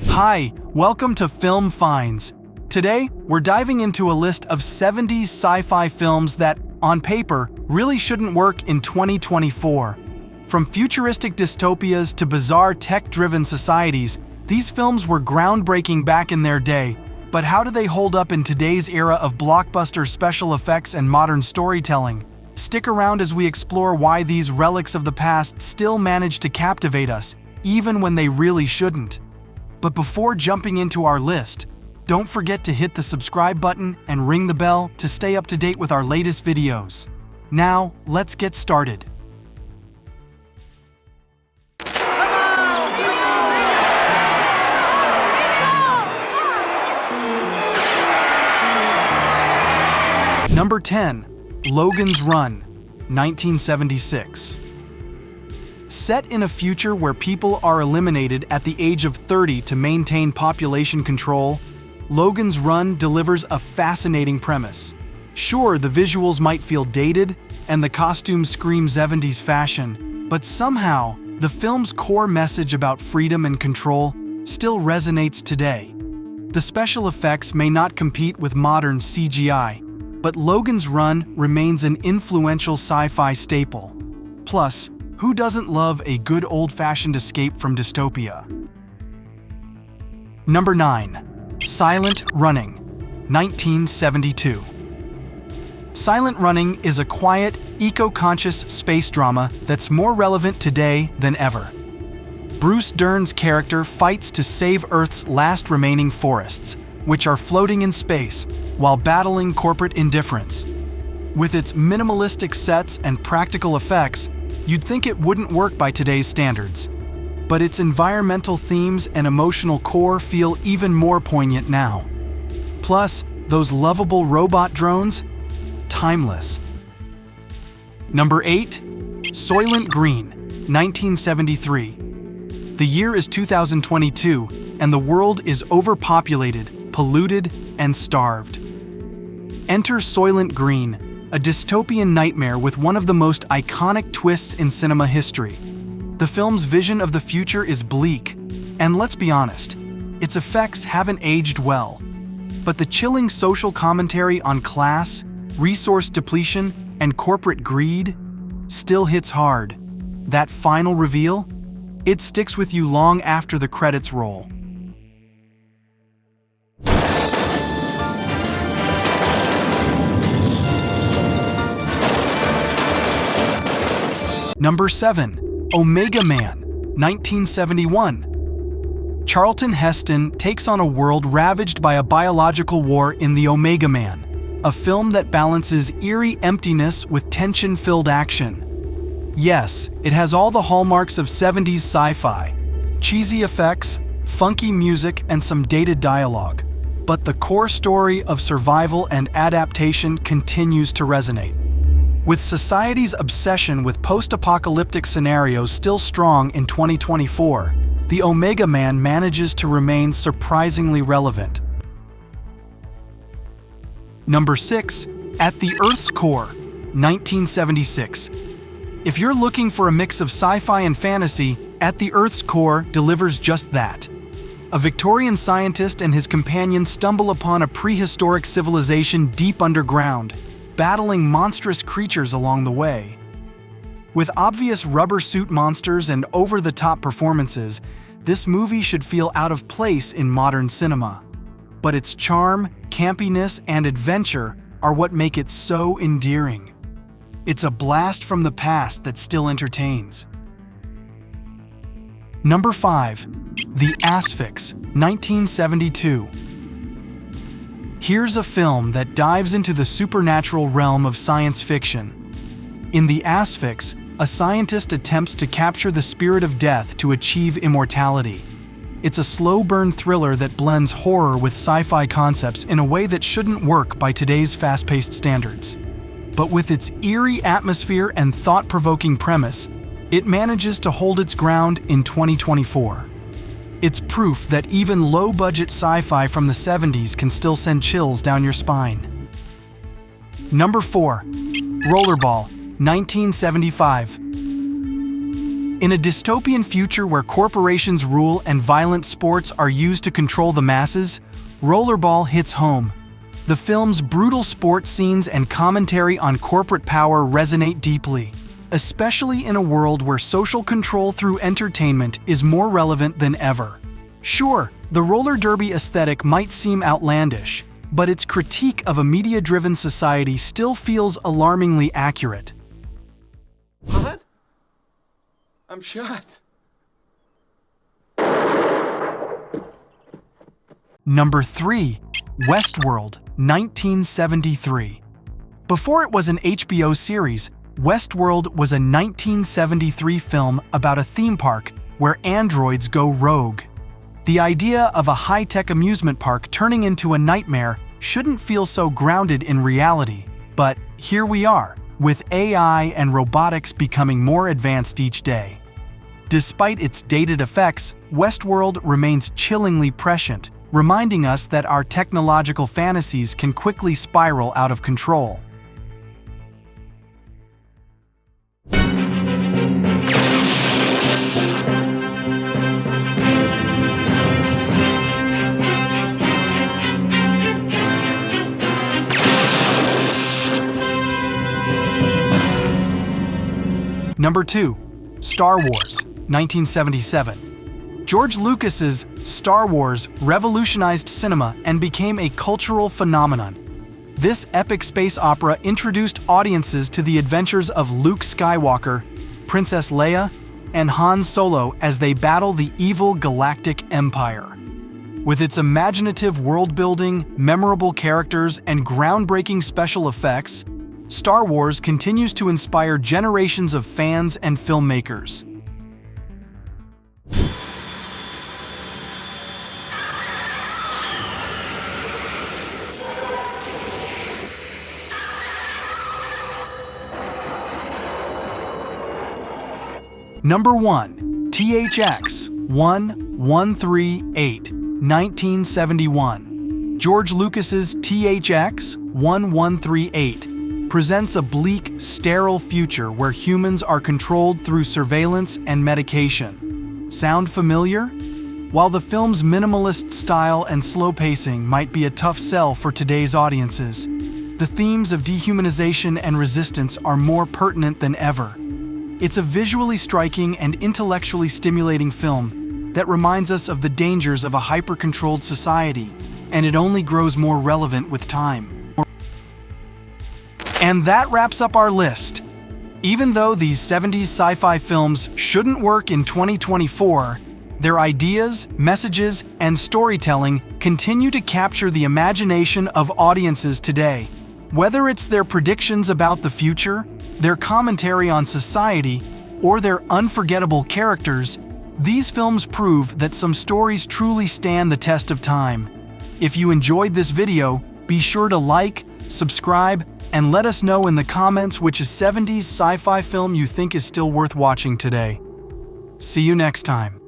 Hi, welcome to Film Finds. Today, we're diving into a list of 70s sci-fi films that, on paper, really shouldn't work in 2024. From futuristic dystopias to bizarre tech-driven societies, these films were groundbreaking back in their day. But how do they hold up in today's era of blockbuster special effects and modern storytelling? Stick around as we explore why these relics of the past still manage to captivate us, even when they really shouldn't. But before jumping into our list, don't forget to hit the subscribe button and ring the bell to stay up to date with our latest videos. Now, let's get started. Number 10. Logans Run, 1976. Set in a future where people are eliminated at the age of 30 to maintain population control, Logans Run delivers a fascinating premise. Sure, the visuals might feel dated and the costumes scream 70s fashion, but somehow, the film's core message about freedom and control still resonates today. The special effects may not compete with modern CGI, but Logans Run remains an influential sci-fi staple. Plus, who doesn't love a good old-fashioned escape from dystopia? Number 9. Soilent Running, 1972. Soilent Running is a quiet, eco-conscious space drama that's more relevant today than ever. Bruce Dern's character fights to save Earth's last remaining forests, which are floating in space, while battling corporate indifference. With its minimalistic sets and practical effects, you'd think it wouldn't work by today's standards. But its environmental themes and emotional core feel even more poignant now. Plus, those lovable robot drones? Timeless. Number 8. Soilent Green, 1973. The year is 2022, and the world is overpopulated, polluted, and starved. Enter Soilent Green, a dystopian nightmare with one of the most iconic twists in cinema history. The film's vision of the future is bleak, and let's be honest, its effects haven't aged well. But the chilling social commentary on class, resource depletion, and corporate greed still hits hard. That final reveal? It sticks with you long after the credits roll. Number 7. Omega Man, 1971. Charlton Heston takes on a world ravaged by a biological war in The Omega Man, a film that balances eerie emptiness with tension-filled action. Yes, it has all the hallmarks of 70s sci-fi, cheesy effects, funky music, and some dated dialogue. But the core story of survival and adaptation continues to resonate. With society's obsession with post-apocalyptic scenarios still strong in 2024, The Omega Man manages to remain surprisingly relevant. Number 6. At the Earth's Core, 1976. If you're looking for a mix of sci-fi and fantasy, At the Earth's Core delivers just that. A Victorian scientist and his companions stumble upon a prehistoric civilization deep underground, battling monstrous creatures along the way. With obvious rubber suit monsters and over-the-top performances, this movie should feel out of place in modern cinema. But its charm, campiness, and adventure are what make it so endearing. It's a blast from the past that still entertains. Number 5. The Asix, 1972. Here's a film that dives into the supernatural realm of science fiction. In The Asix, a scientist attempts to capture the spirit of death to achieve immortality. It's a slow-burn thriller that blends horror with sci-fi concepts in a way that shouldn't work by today's fast-paced standards. But with its eerie atmosphere and thought-provoking premise, it manages to hold its ground in 2024. It's proof that even low-budget sci-fi from the 70s can still send chills down your spine. Number 4. Rollerball, 1975. In a dystopian future where corporations rule and violent sports are used to control the masses, Rollerball hits home. The film's brutal sports scenes and commentary on corporate power resonate deeply, especially in a world where social control through entertainment is more relevant than ever. Sure, the roller derby aesthetic might seem outlandish, but its critique of a media-driven society still feels alarmingly accurate. What? I'm shot. Number 3. Westworld, 1973. Before it was an HBO series, Westworld was a 1973 film about a theme park where androids go rogue. The idea of a high-tech amusement park turning into a nightmare shouldn't feel so grounded in reality, but here we are, with AI and robotics becoming more advanced each day. Despite its dated effects, Westworld remains chillingly prescient, reminding us that our technological fantasies can quickly spiral out of control. Number 2. Star Wars, 1977. George Lucas's Star Wars revolutionized cinema and became a cultural phenomenon. This epic space opera introduced audiences to the adventures of Luke Skywalker, Princess Leia, and Han Solo as they battle the evil galactic empire. With its imaginative world-building, memorable characters, and groundbreaking special effects, Star Wars continues to inspire generations of fans and filmmakers. Number 1. THX 1138, 1971. George Lucas's THX 1138 presents a bleak, sterile future where humans are controlled through surveillance and medication. Sound familiar? While the film's minimalist style and slow pacing might be a tough sell for today's audiences, the themes of dehumanization and resistance are more pertinent than ever. It's a visually striking and intellectually stimulating film that reminds us of the dangers of a hyper-controlled society, and it only grows more relevant with time. And that wraps up our list. Even though these 70s sci-fi films shouldn't work in 2024, their ideas, messages, and storytelling continue to capture the imagination of audiences today. Whether it's their predictions about the future, their commentary on society, or their unforgettable characters, these films prove that some stories truly stand the test of time. If you enjoyed this video, be sure to like, subscribe, and let us know in the comments which 70s sci-fi film you think is still worth watching today. See you next time.